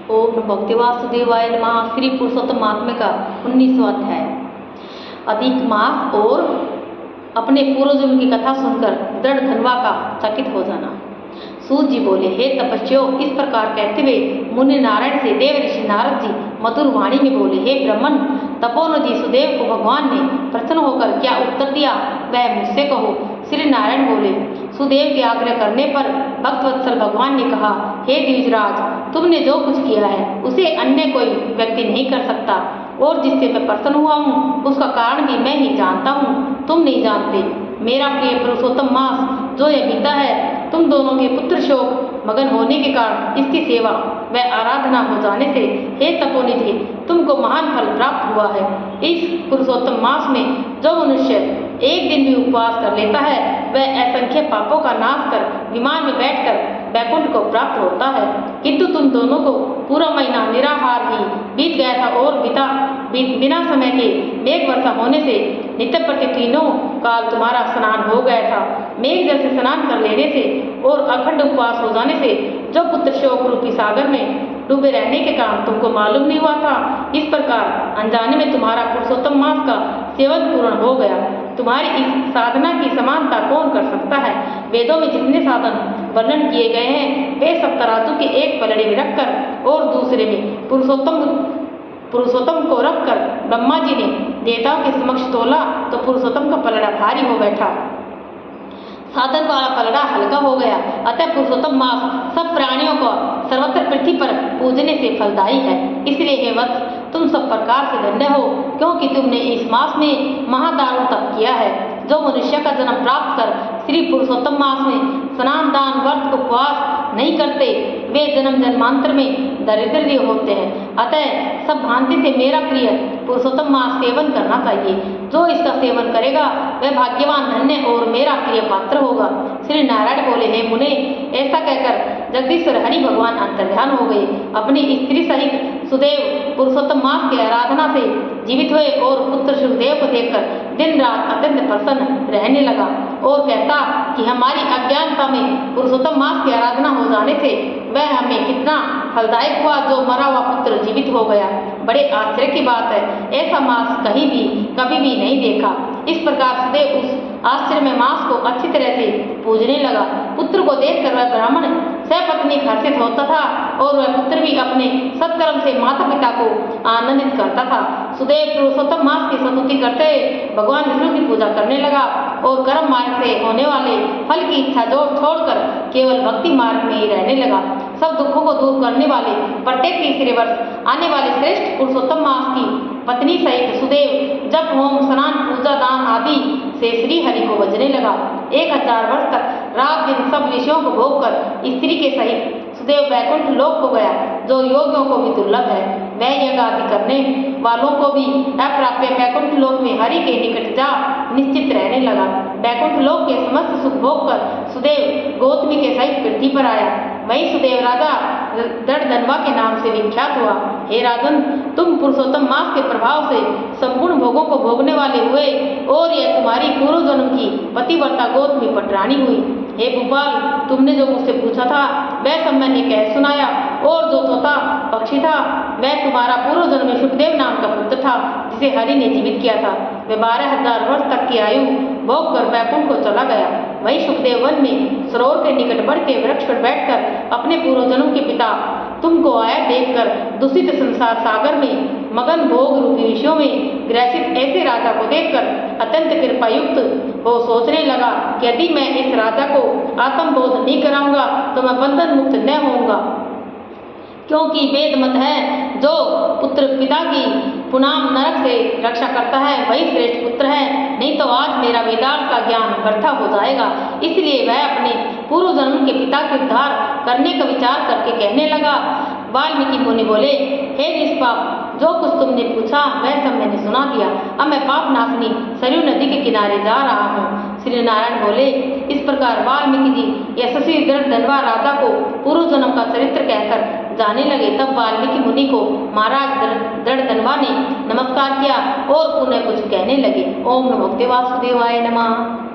ओम नमो भगवते वासुदेवाय नमः। श्री पुरुषोत्तम महात्म्य का 19वां अध्याय। अधिक मास और अपने पूर्वजों की कथा सुनकर दृढ़ धनवा का चकित हो जाना। सूत जी बोले, हे तपस्वियों, इस प्रकार कहते हुए मुनि नारायण से देव ऋषि नारद जी मधुर वाणी में बोले, हे ब्रह्मन, तपोनिधि सुदेव को भगवान ने प्रसन्न होकर क्या उत्तर दिया, वह मुझसे कहो। श्री नारायण बोले, सुदेव के आग्रह करने पर भक्तवत्सल भगवान ने कहा, हे द्विजराज, तुमने जो कुछ किया है उसे अन्य कोई व्यक्ति नहीं कर सकता, और जिससे मैं प्रसन्न हुआ हूँ उसका कारण भी मैं ही जानता हूँ, तुम नहीं जानते। मेरा प्रिय पुरुषोत्तम मास जो यह बीता है, तुम दोनों के पुत्र शोक मगन होने के कारण इसकी सेवा व आराधना हो जाने से, हे तपोनिधि, तुमको महान फल प्राप्त हुआ है। इस पुरुषोत्तम मास में जो मनुष्य एक दिन भी उपवास कर लेता है, वह असंख्य पापों का नाश कर विमान में बैठकर वैकुंठ को प्राप्त होता है। किंतु तुम दोनों को पूरा महीना निराहार ही बीत गया था, और बिना समय के मेघ वर्षा होने से नित्य प्रति तीनों काल तुम्हारा स्नान हो गया था। मेघ जल से स्नान कर लेने से और अखंड उपवास हो जाने से जो पुत्र शोक रूपी सागर में डूबे रहने के कारण तुमको मालूम नहीं हुआ था, इस प्रकार अनजाने में तुम्हारा पुरुषोत्तम मास का सेवन पूर्ण हो गया। तुम्हारी इस साधना की समानता कौन कर सकता है। वेदों में जितने साधन वर्णन किए गए हैं, वे सब तराजू के एक पलड़े में रखकर और दूसरे में पुरुषोत्तम को रखकर ब्रह्मा जी ने देवताओं के समक्ष तोला, तो पुरुषोत्तम का पलड़ा भारी हो बैठा, साधन वाला पलड़ा हल्का हो गया। अतः पुरुषोत्तम मास सब प्राणियों को सर्वत्र पृथ्वी पर पूजने से फलदायी है। इसलिए हे वत्स, तुम सब प्रकार से धन्य हो, क्योंकि तुमने इस मास में महादारुण तप किया है। जो मनुष्य का जन्म प्राप्त कर श्री पुरुषोत्तम मास में स्नान दान व्रत उपवास नहीं करते, वे जन्म जन्मांतर में दरिद्र होते हैं। अतः सब भांति से मेरा प्रिय पुरुषोत्तम मास सेवन करना चाहिए। जो इसका सेवन करेगा वह भाग्यवान, धन्य और मेरा प्रिय पात्र होगा। श्री नारायण बोले, हे मुने, ऐसा कहकर जगदीश्वर हरि भगवान अंतर्ध्यान हो गए। अपनी स्त्री सहित सुदेव पुरुषोत्तम मास की आराधना से जीवित हुए और पुत्र सुखदेव को देखकर दिन रात अत्यंत प्रसन्न रहने लगा और कहता कि हमारी अज्ञानता में पुरुषोत्तम मास की आराधना हो जाने से वह हमें कितना फलदायक हुआ, जो मरा हुआ पुत्र जीवित हो गया। बड़े आश्चर्य की बात है, ऐसा मास कहीं भी कभी भी नहीं देखा। इस प्रकार सुदेव उस आश्चर्य मास को अच्छी तरह से पूजने लगा। पुत्र को देखकर वह ब्राह्मण सपत्नी हर्षित होता था, और वह पुत्र भी अपने सत्कर्म से माता पिता को आनंदित करता था। सुदेव पुरुषोत्तम मास की स्तुति करते भगवान विष्णु की पूजा करने लगा, और कर्म मार्ग से होने वाले फल की इच्छा छोड़कर केवल भक्ति मार्ग में ही रहने लगा। सब दुखों को दूर करने वाले प्रत्येक तीसरे वर्ष आने वाले श्रेष्ठ पुरुषोत्तम मास की पत्नी सहित सुदेव जप होम स्नान पूजा दान आदि से श्री हरि को भजने लगा। 1000 वर्ष तक रात दिन सब विषयों को भोग कर स्त्री के सहित सुदेव वैकुंठ लोक को गया, जो योगियों को भी दुर्लभ है। वह यज्ञ आदि करने वालों को भी अप्राप्य वैकुंठ लोक में हरि के निकट जा निश्चित रहने लगा। वैकुंठ लोक के समस्त सुख भोग कर सुदेव गौतमी के सहित पृथ्वी पर आया। वही सुदेव राजा दृढ़ धनवा के नाम से विख्यात हुआ। हे राजन, तुम पुरुषोत्तम मास के प्रभाव से संपूर्ण भोगों को भोगने वाले हुए, और यह तुम्हारी पूर्व जन्म की पतिव्रता गौतमी पटरानी हुई। हे भूपाल, तुमने जो मुझसे पूछा था वह सब मैंने कह सुनाया, और जो तोता पक्षी था वह तुम्हारा पूर्व जन्म में सुखदेव नाम का पुत्र था, जिसे हरि ने जीवित किया था। वह 12000 वर्ष तक की आयु भोग कर वैकुंठ को चला गया। वही सुखदेव वन में सरोवर के निकट बढ़ के वृक्ष पर बैठकर अपने पूर्व जन्म के पिता तुमको आया देखकर दूषित संसार सागर में मगन भोग रूपी विषयों में ग्रसित ऐसे राजा को देखकर अत्यंत कृपायुक्त हो सोचने लगा कि यदि मैं इस राजा को आत्मबोध नहीं कराऊंगा तो मैं बंधन मुक्त न होऊंगा, क्योंकि वेद मत है जो पुत्र पिता की पुनाम नरक से रक्षा करता है वही श्रेष्ठ पुत्र है, नहीं तो आज मेरा वेदांत का ज्ञान व्यर्थ हो जाएगा। इसलिए वह अपने पूर्व जन्म के पिता के उद्धार करने का विचार करके कहने लगा। वाल्मीकि मुनि बोले, हे निष्पाप, जो कुछ तुमने पूछा वह सब मैंने सुना दिया। अब मैं पाप नाशनी सरयू नदी के किनारे जा रहा हूँ। श्री नारायण बोले, इस प्रकार वाल्मीकि जी यशस्वी दृढ़ धनवा राजा को पूर्व जन्म का चरित्र कहकर जाने लगे। तब वाल्मीकि मुनि को महाराज दृढ़ धनवा ने नमस्कार किया और पुनः कुछ कहने लगे। ओम नमो भगवते वासुदेवाय नमः।